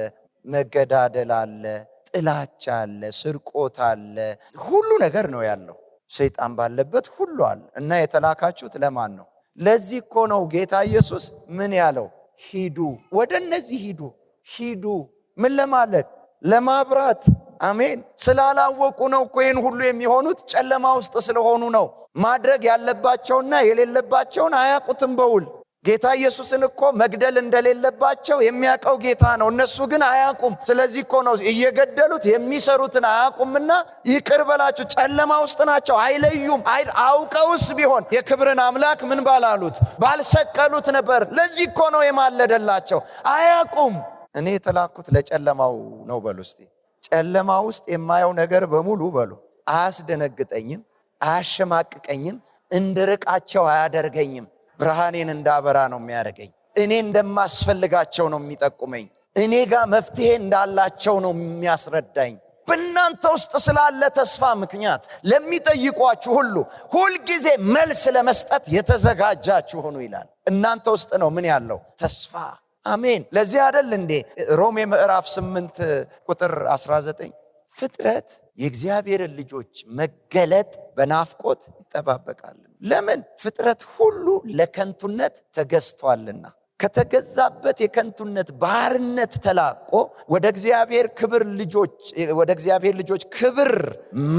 [SPEAKER 1] መገዳደል አለ፣ ጥላቻ አለ፣ ስርቆት አለ። ሁሉ ነገር ነው ያለው። ሰይጣን ባለበት ሁሉ አለ። እና የተላካችሁት ለማን ነው? ለዚህ እኮ ነው ጌታ ኢየሱስ ምን ያለው? ሂዱ፣ ወደ እነዚህ ሂዱ። ምን ለማለት? ለማብራት። አሜን። ስላላወቁ ነው እኮ ይህን ሁሉ የሚሆኑት፣ ጨለማ ውስጥ ስለሆኑ ነው። ማድረግ ያለባቸውና የሌለባቸውን አያውቁትም በውል። ጌታ ኢየሱስን እኮ መግደል እንደሌለባቸው የሚያውቀው ጌታ ነው። እነሱ ግን አያውቁም። ስለዚህ እኮ ነው እየገደሉት የሚሰሩትን አያውቁምና ይቅር በላቸው። ጨለማ ውስጥ ናቸው፣ አይለዩም። አውቀውስ ቢሆን የክብርን አምላክ ምን ባላሉት ባልሰቀሉት ነበር። ለዚህ እኮ ነው የማለደላቸው። አያውቁም። እኔ የተላኩት ለጨለማው ነው በሉ እስቲ። ጨለማ ውስጥ የማየው ነገር በሙሉ በሉ አያስደነግጠኝም፣ አያሸማቅቀኝም፣ እንድርቃቸው አያደርገኝም። ብርሃኔን እንዳበራ ነው የሚያደርገኝ። እኔ እንደማስፈልጋቸው ነው የሚጠቁመኝ። እኔ ጋር መፍትሄ እንዳላቸው ነው የሚያስረዳኝ። በእናንተ ውስጥ ስላለ ተስፋ ምክንያት ለሚጠይቋችሁ ሁሉ ሁልጊዜ መልስ ለመስጠት የተዘጋጃችሁ ሁኑ ይላል። እናንተ ውስጥ ነው ምን ያለው? ተስፋ። አሜን። ለዚህ አይደል እንዴ ሮሜ ምዕራፍ 8 ቁጥር 19 ፍጥረት የእግዚአብሔርን ልጆች መገለጥ በናፍቆት ይጠባበቃል። ለምን? ፍጥረት ሁሉ ለከንቱነት ተገዝቷልና። ከተገዛበት የከንቱነት ባርነት ተላቆ ወደ እግዚአብሔር ልጆች ክብር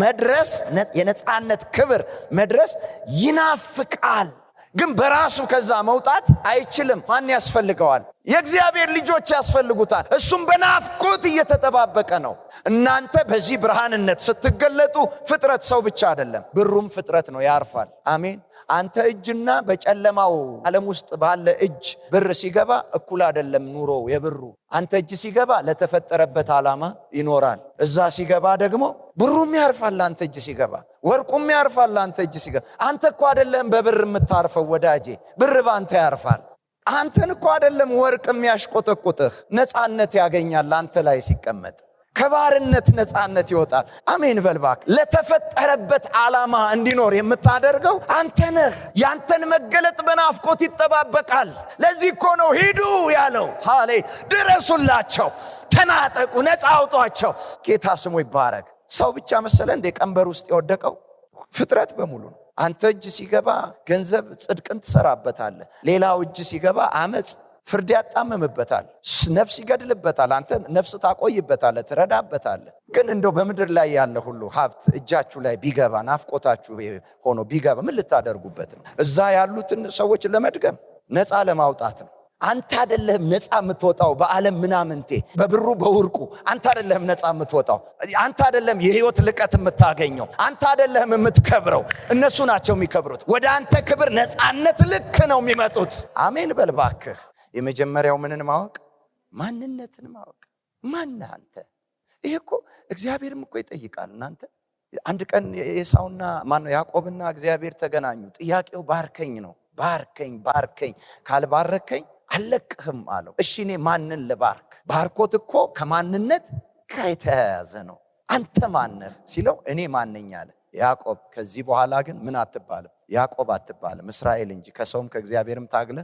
[SPEAKER 1] መድረስ፣ የነጻነት ክብር መድረስ ይናፍቃል። ግን በራሱ ከዛ መውጣት አይችልም። ማን ያስፈልገዋል? የእግዚአብሔር ልጆች ያስፈልጉታል። እሱም በናፍቆት እየተጠባበቀ ነው። እናንተ በዚህ ብርሃንነት ስትገለጡ ፍጥረት ሰው ብቻ አይደለም፣ ብሩም ፍጥረት ነው፣ ያርፋል። አሜን። አንተ እጅና በጨለማው ዓለም ውስጥ ባለ እጅ ብር ሲገባ እኩል አይደለም ኑሮው የብሩ። አንተ እጅ ሲገባ ለተፈጠረበት ዓላማ ይኖራል። እዛ ሲገባ ደግሞ ብሩም ያርፋል። አንተ እጅ ሲገባ ወርቁም ያርፋል። አንተ እጅ ሲገባ አንተ እኮ አይደለም በብር የምታርፈው ወዳጄ፣ ብር ባንተ ያርፋል። አንተን እኮ አይደለም ወርቅ የሚያሽቆጠቁጥህ፣ ነፃነት ያገኛል አንተ ላይ ሲቀመጥ። ከባርነት ነፃነት ይወጣል። አሜን በልባክ። ለተፈጠረበት ዓላማ እንዲኖር የምታደርገው አንተ ነህ። ያንተን መገለጥ በናፍቆት ይጠባበቃል። ለዚህ እኮ ነው ሂዱ ያለው። ሃሌ ድረሱላቸው፣ ተናጠቁ፣ ነፃ አውጧቸው። ጌታ ስሙ ይባረክ። ሰው ብቻ መሰለ እንደ ቀንበር ውስጥ የወደቀው? ፍጥረት በሙሉ ነው። አንተ እጅ ሲገባ ገንዘብ ጽድቅን ትሰራበታለህ። ሌላው እጅ ሲገባ አመጽ ፍርድ ያጣመምበታል፣ ነፍስ ይገድልበታል። አንተ ነፍስ ታቆይበታለህ፣ ትረዳበታለህ። ግን እንደው በምድር ላይ ያለ ሁሉ ሀብት እጃችሁ ላይ ቢገባ፣ ናፍቆታችሁ ሆኖ ቢገባ ምን ልታደርጉበት ነው? እዛ ያሉትን ሰዎች ለመድገም ነፃ ለማውጣት ነው። አንተ አይደለህም ነፃ የምትወጣው በዓለም ምናምንቴ በብሩ በውርቁ። አንተ አይደለህም ነፃ የምትወጣው። አንተ አይደለም የህይወት ልቀት የምታገኘው። አንተ አይደለህም የምትከብረው። እነሱ ናቸው የሚከብሩት። ወደ አንተ ክብር ነፃነት ልክ ነው የሚመጡት። አሜን በልባክህ። የመጀመሪያው ምንን ማወቅ? ማንነትን ማወቅ። ማነህ አንተ? ይሄ እኮ እግዚአብሔርም እኮ ይጠይቃል። እናንተ አንድ ቀን ኤሳውና ያዕቆብና እግዚአብሔር ተገናኙ። ጥያቄው ባርከኝ ነው። ባርከኝ ካልባረከኝ አለቅህም አለው። እሺ እኔ ማንን ልባርክ? ባርኮት እኮ ከማንነት ጋር የተያያዘ ነው። አንተ ማነህ ሲለው እኔ ማነኝ አለ ያዕቆብ። ከዚህ በኋላ ግን ምን አትባልም? ያዕቆብ አትባልም፣ እስራኤል እንጂ። ከሰውም ከእግዚአብሔርም ታግለ።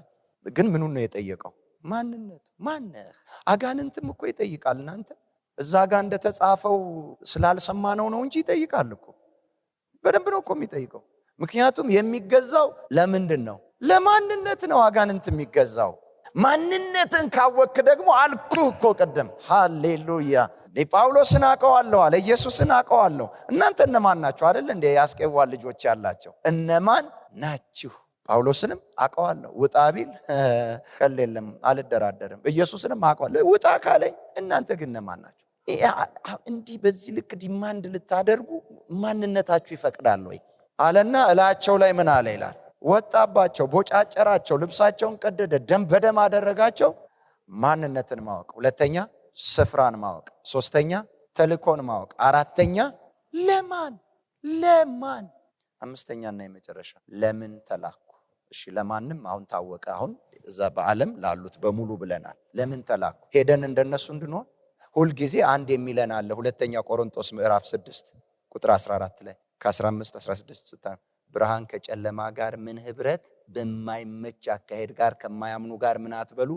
[SPEAKER 1] ግን ምኑን ነው የጠየቀው? ማንነት። ማነህ? አጋንንትም እኮ ይጠይቃል። እናንተ እዛ ጋር እንደተጻፈው ስላልሰማነው ነው እንጂ ይጠይቃል እኮ። በደንብ ነው እኮ የሚጠይቀው። ምክንያቱም የሚገዛው ለምንድን ነው? ለማንነት ነው አጋንንት የሚገዛው። ማንነትን ካወክ ደግሞ አልኩህ እኮ ቅድም። ሃሌሉያ። ጳውሎስን አውቀዋለሁ አለ፣ ኢየሱስን አውቀዋለሁ። እናንተ እነማን ናችሁ? አይደል እንዴ የአስቄዋ ልጆች ያላቸው እነማን ናችሁ? ጳውሎስንም አውቀዋለሁ ውጣ ቢል ቀል የለም አልደራደርም። ኢየሱስንም አውቀዋለሁ ውጣ ካለኝ እናንተ ግን እነማን ናችሁ? እንዲህ በዚህ ልክ ዲማንድ ልታደርጉ ማንነታችሁ ይፈቅዳል ወይ አለና እላቸው ላይ ምን አለ ይላል? ወጣባቸው፣ ቦጫጨራቸው፣ ልብሳቸውን ቀደደ፣ ደም በደም አደረጋቸው። ማንነትን ማወቅ፣ ሁለተኛ ስፍራን ማወቅ፣ ሶስተኛ ተልእኮን ማወቅ፣ አራተኛ ለማን፣ አምስተኛና የመጨረሻ ለምን ተላኩ። እሺ ለማንም አሁን ታወቀ። አሁን እዛ በዓለም ላሉት በሙሉ ብለናል። ለምን ተላኩ? ሄደን እንደነሱ እንድንሆን ሁልጊዜ አንድ የሚለን አለ። ሁለተኛ ቆሮንቶስ ምዕራፍ 6 ቁጥር 14 ላይ ከ15 16 ስታ ብርሃን ከጨለማ ጋር ምን ህብረት? በማይመች አካሄድ ጋር ከማያምኑ ጋር ምን አትበሉ?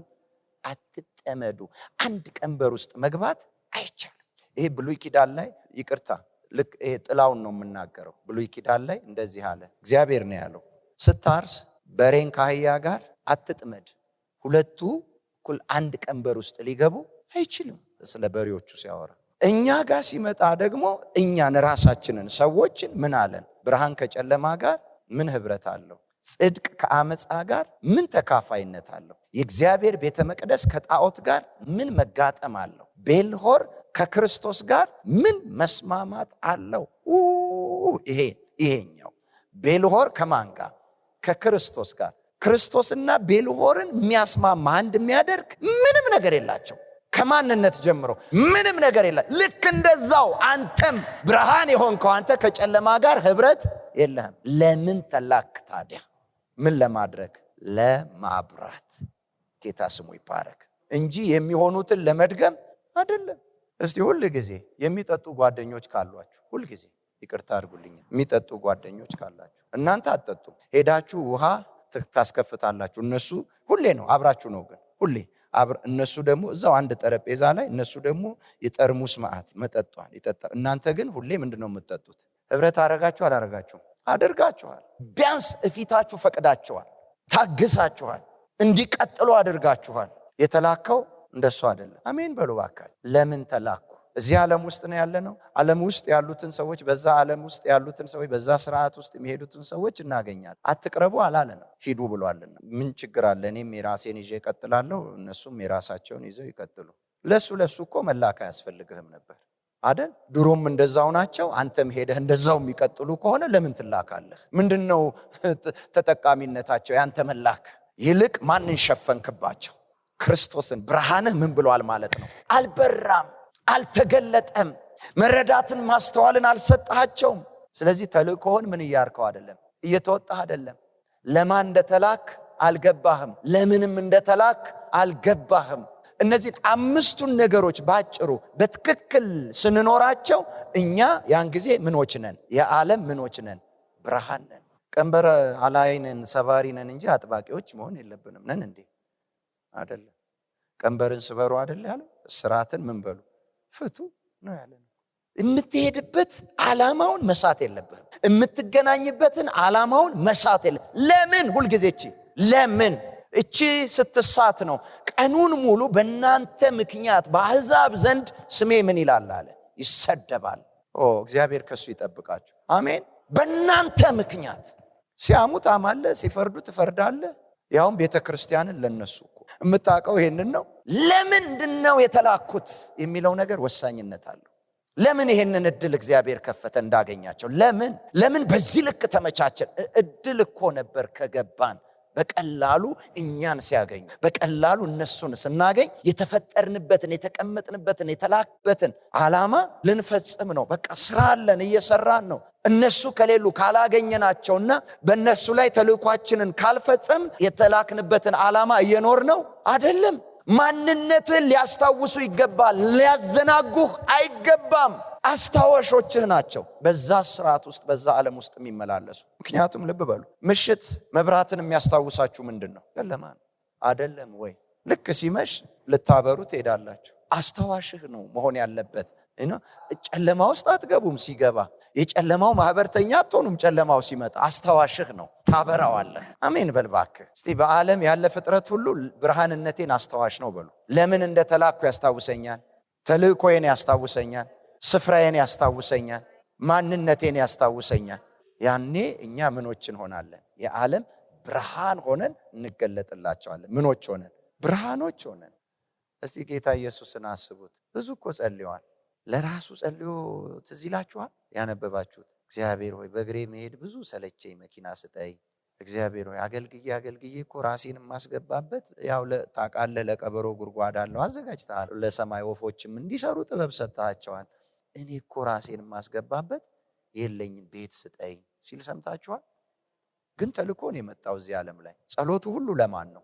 [SPEAKER 1] አትጠመዱ። አንድ ቀንበር ውስጥ መግባት አይቻልም። ይሄ ብሉይ ኪዳን ላይ ይቅርታ ልክ ይሄ ጥላውን ነው የምናገረው። ብሉይ ኪዳን ላይ እንደዚህ አለ እግዚአብሔር ነው ያለው፣ ስታርስ በሬን ከአህያ ጋር አትጥመድ፣ ሁለቱ እኩል አንድ ቀንበር ውስጥ ሊገቡ አይችልም። ስለ በሬዎቹ ሲያወራ እኛ ጋር ሲመጣ ደግሞ እኛን ራሳችንን ሰዎችን ምን አለን? ብርሃን ከጨለማ ጋር ምን ህብረት አለው? ጽድቅ ከአመፃ ጋር ምን ተካፋይነት አለው? የእግዚአብሔር ቤተ መቅደስ ከጣዖት ጋር ምን መጋጠም አለው? ቤልሆር ከክርስቶስ ጋር ምን መስማማት አለው? ይሄኛው ቤልሆር ከማን ጋር? ከክርስቶስ ጋር። ክርስቶስና ቤልሆርን የሚያስማማ አንድ የሚያደርግ ምንም ነገር የላቸው። ከማንነት ጀምሮ ምንም ነገር የለ። ልክ እንደዛው አንተም ብርሃን የሆንከው አንተ ከጨለማ ጋር ህብረት የለህም። ለምን ተላክ ታዲያ? ምን ለማድረግ? ለማብራት። ጌታ ስሙ ይባረክ እንጂ የሚሆኑትን ለመድገም አይደለም። እስቲ ሁል ጊዜ የሚጠጡ ጓደኞች ካሏችሁ፣ ሁል ጊዜ ይቅርታ አድርጉልኝ፣ የሚጠጡ ጓደኞች ካላችሁ እናንተ አትጠጡም፣ ሄዳችሁ ውሃ ታስከፍታላችሁ። እነሱ ሁሌ ነው አብራችሁ ነው፣ ግን ሁሌ እነሱ ደግሞ እዛው አንድ ጠረጴዛ ላይ እነሱ ደግሞ የጠርሙስ ማዕት መጠጧል ይጠጣ። እናንተ ግን ሁሌ ምንድነው የምትጠጡት? ህብረት አደረጋችሁ አላደረጋችሁ? አድርጋችኋል። ቢያንስ እፊታችሁ ፈቅዳችኋል፣ ታግሳችኋል፣ እንዲቀጥሉ አድርጋችኋል። የተላከው እንደሱ አይደለም። አሜን በሉ ባካችሁ። ለምን ተላኩ? እዚህ ዓለም ውስጥ ነው ያለነው። ዓለም ውስጥ ያሉትን ሰዎች፣ በዛ ዓለም ውስጥ ያሉትን ሰዎች፣ በዛ ስርዓት ውስጥ የሚሄዱትን ሰዎች እናገኛለን። አትቅረቡ አላለንም፣ ሂዱ ብሏልና። ምን ችግር አለ? እኔም የራሴን ይዤ እቀጥላለሁ፣ እነሱም የራሳቸውን ይዘው ይቀጥሉ። ለሱ እኮ መላክ አያስፈልግህም ነበር አይደል? ድሮም እንደዛው ናቸው። አንተም ሄደህ እንደዛው የሚቀጥሉ ከሆነ ለምን ትላካለህ? ምንድነው ተጠቃሚነታቸው? ያንተ መላክ ይልቅ ማንን ሸፈንክባቸው? ክርስቶስን። ብርሃንህ ምን ብሏል ማለት ነው? አልበራም፣ አልተገለጠም። መረዳትን ማስተዋልን አልሰጣቸውም። ስለዚህ ተልእኮህን ምን እያርከው አይደለም፣ እየተወጣህ አይደለም። ለማን እንደተላክ አልገባህም፣ ለምንም እንደተላክ አልገባህም። እነዚህ አምስቱን ነገሮች ባጭሩ በትክክል ስንኖራቸው እኛ ያን ጊዜ ምኖች ነን? የዓለም ምኖች ነን? ብርሃን ነን። ቀንበር አላይነን ሰባሪ ነን እንጂ አጥባቂዎች መሆን የለብንም። ነን እንዴ? አይደለም። ቀንበርን ስበሩ አይደል ያለው? እስራትን ምን በሉ ፍቱ ነው ያለው። የምትሄድበት ዓላማውን መሳት የለብህም። የምትገናኝበትን ዓላማውን መሳት የለ። ለምን ሁልጊዜ ለምን እቺ ስትሳት ነው ቀኑን ሙሉ በእናንተ ምክንያት በአሕዛብ ዘንድ ስሜ ምን ይላል አለ? ይሰደባል። እግዚአብሔር ከሱ ይጠብቃችሁ። አሜን። በእናንተ ምክንያት ሲያሙ ታማለህ፣ ሲፈርዱ ትፈርዳለህ። ያውም ቤተ ክርስቲያንን ለነሱ እኮ የምታውቀው ይሄንን ነው። ለምንድነው የተላኩት የሚለው ነገር ወሳኝነት አለው። ለምን ይሄንን እድል እግዚአብሔር ከፈተ እንዳገኛቸው? ለምን በዚህ ልክ ተመቻቸን? እድል እኮ ነበር ከገባን በቀላሉ እኛን ሲያገኙ፣ በቀላሉ እነሱን ስናገኝ የተፈጠርንበትን የተቀመጥንበትን የተላክበትን ዓላማ ልንፈጽም ነው። በቃ ስራ አለን፣ እየሰራን ነው። እነሱ ከሌሉ ካላገኘናቸውና በእነሱ ላይ ተልእኳችንን ካልፈጸም የተላክንበትን ዓላማ እየኖር ነው አይደለም። ማንነትን ሊያስታውሱ ይገባል፣ ሊያዘናጉህ አይገባም። አስታዋሾችህ ናቸው በዛ ስርዓት ውስጥ በዛ ዓለም ውስጥ የሚመላለሱ። ምክንያቱም ልብ በሉ፣ ምሽት መብራትን የሚያስታውሳችሁ ምንድነው? ጨለማ ነው አይደለም ወይ? ልክ ሲመሽ ልታበሩ ትሄዳላችሁ። አስታዋሽህ ነው መሆን ያለበት። ጨለማ ውስጥ አትገቡም። ሲገባ የጨለማው ማህበርተኛ አትሆኑም። ጨለማው ሲመጣ አስታዋሽህ ነው፣ ታበራዋለህ። አሜን በል እባክህ። እስቲ በዓለም ያለ ፍጥረት ሁሉ ብርሃንነቴን አስታዋሽ ነው በሉ። ለምን እንደተላኩ ያስታውሰኛል፣ ተልእኮዬን ያስታውሰኛል፣ ስፍራዬን ያስታውሰኛል፣ ማንነቴን ያስታውሰኛል። ያኔ እኛ ምኖች እንሆናለን? የዓለም ብርሃን ሆነን እንገለጥላቸዋለን። ምኖች ሆነን? ብርሃኖች ሆነን። እስቲ ጌታ ኢየሱስን አስቡት። ብዙ እኮ ጸልየዋል። ለራሱ ጸልዮ ትዝ ይላችኋል ያነበባችሁት? እግዚአብሔር ሆይ በእግሬ መሄድ ብዙ ሰለቸኝ፣ መኪና ስጠኝ። እግዚአብሔር ሆይ አገልግዬ እኮ ራሴን የማስገባበት ያው ታውቃለህ፣ ለቀበሮ ጉድጓድ አለው አዘጋጅተሃል፣ ለሰማይ ወፎችም እንዲሰሩ ጥበብ ሰጥተሃቸዋል። እኔ እኮ ራሴን የማስገባበት የለኝም፣ ቤት ስጠኝ ሲል ሰምታችኋል? ግን ተልኮ ነው የመጣው እዚህ ዓለም ላይ። ጸሎቱ ሁሉ ለማን ነው?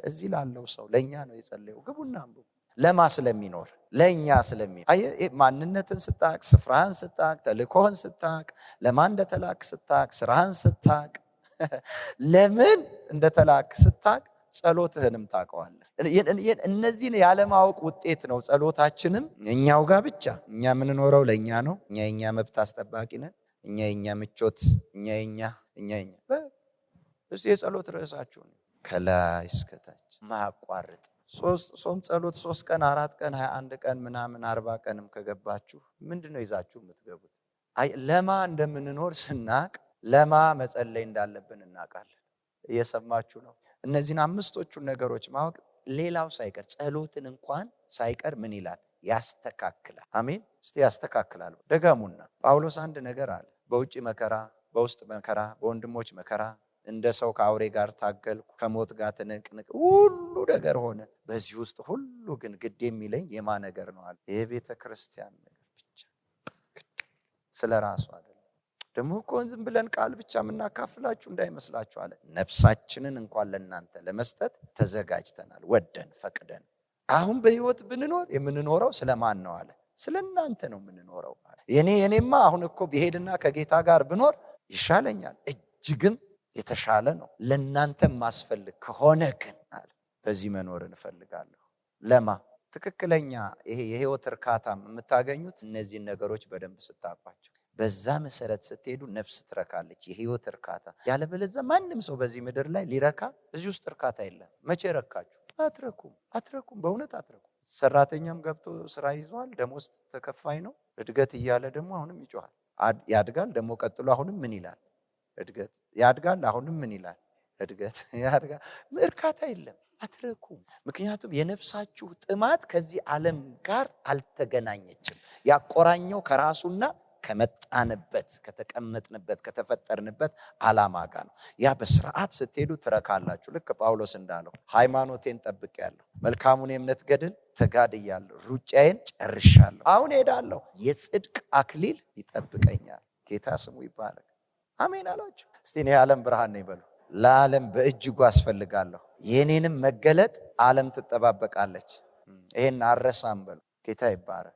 [SPEAKER 1] እዚህ ላለው ሰው ለኛ ነው የጸለየው። ግቡና አንብቡ። ለማ ስለሚኖር ለኛ ስለሚኖር ማንነትን ስታቅ፣ ስፍራህን ስታቅ፣ ተልኮህን ስታቅ፣ ለማን እንደተላክ ስታቅ፣ ስራህን ስታቅ፣ ለምን እንደተላክ ስታቅ፣ ጸሎትህንም ታውቀዋለህ። እነዚህን ያለማወቅ ውጤት ነው ጸሎታችንም እኛው ጋር ብቻ። እኛ የምንኖረው ለኛ ነው። እኛ የኛ መብት አስጠባቂ ነን። እኛ የኛ ምቾት፣ እኛ እሱ የጸሎት ርዕሳችሁ ነው። ከላይ እስከታች ማያቋርጥ ጾም ጸሎት 3 ቀን 4 ቀን 21 ቀን ምናምን 40 ቀንም ከገባችሁ ምንድነው ይዛችሁ የምትገቡት? ለማ እንደምንኖር ስናቅ ለማ መጸለይ እንዳለብን እናውቃለን። እየሰማችሁ ነው? እነዚህን 5ቶቹን ነገሮች ማወቅ ሌላው ሳይቀር ጸሎትን እንኳን ሳይቀር ምን ይላል? ያስተካክላል። አሜን። እስቲ ያስተካክላል ደጋሙና። ጳውሎስ አንድ ነገር አለ። በውጭ መከራ፣ በውስጥ መከራ፣ በወንድሞች መከራ እንደ ሰው ከአውሬ ጋር ታገልኩ፣ ከሞት ጋር ትንቅንቅ፣ ሁሉ ነገር ሆነ። በዚህ ውስጥ ሁሉ ግን ግድ የሚለኝ የማ ነገር ነው አለ? የቤተ ክርስቲያን ነገር ብቻ። ስለ ራሱ አይደለም። ደግሞ እኮ ዝም ብለን ቃል ብቻ የምናካፍላችሁ እንዳይመስላችሁ አለ። ነፍሳችንን እንኳን ለእናንተ ለመስጠት ተዘጋጅተናል፣ ወደን ፈቅደን። አሁን በህይወት ብንኖር የምንኖረው ስለማን ነው አለ? ስለ እናንተ ነው የምንኖረው አለ። የኔማ አሁን እኮ ብሄድና ከጌታ ጋር ብኖር ይሻለኛል፣ እጅግም የተሻለ ነው። ለእናንተ ማስፈልግ ከሆነ ግን አለ በዚህ መኖር እንፈልጋለሁ። ለማ ትክክለኛ ይሄ የህይወት እርካታም የምታገኙት እነዚህን ነገሮች በደንብ ስታውቋቸው፣ በዛ መሰረት ስትሄዱ ነፍስ ትረካለች፣ የህይወት እርካታ። ያለበለዚያ ማንም ሰው በዚህ ምድር ላይ ሊረካ እዚህ ውስጥ እርካታ የለም። መቼ ረካችሁ? አትረኩም፣ በእውነት አትረኩም። ሰራተኛም ገብቶ ስራ ይዟል፣ ደሞዝ ተከፋይ ነው። እድገት እያለ ደግሞ አሁንም ይጮሃል፣ ያድጋል። ደግሞ ቀጥሎ አሁንም ምን ይላል? እድገት ያድጋል። አሁንም ምን ይላል? እድገት ያድጋል። እርካታ የለም፣ አትረኩም። ምክንያቱም የነፍሳችሁ ጥማት ከዚህ ዓለም ጋር አልተገናኘችም። ያቆራኘው ከራሱና ከመጣንበት ከተቀመጥንበት ከተፈጠርንበት ዓላማ ጋር ነው። ያ በስርዓት ስትሄዱ ትረካላችሁ። ልክ ጳውሎስ እንዳለው ሃይማኖቴን ጠብቄያለሁ፣ መልካሙን የእምነት ገድል ተጋድያለሁ፣ ሩጫዬን ጨርሻለሁ፣ አሁን ሄዳለሁ፣ የጽድቅ አክሊል ይጠብቀኛል። ጌታ ስሙ ይባረክ። አሜን አላችሁ? እስቲ እኔ የዓለም ብርሃን ነኝ በሉ። ለዓለም በእጅጉ አስፈልጋለሁ፣ የኔንም መገለጥ ዓለም ትጠባበቃለች። ይሄን አረሳም በሉ። ጌታ ይባረክ።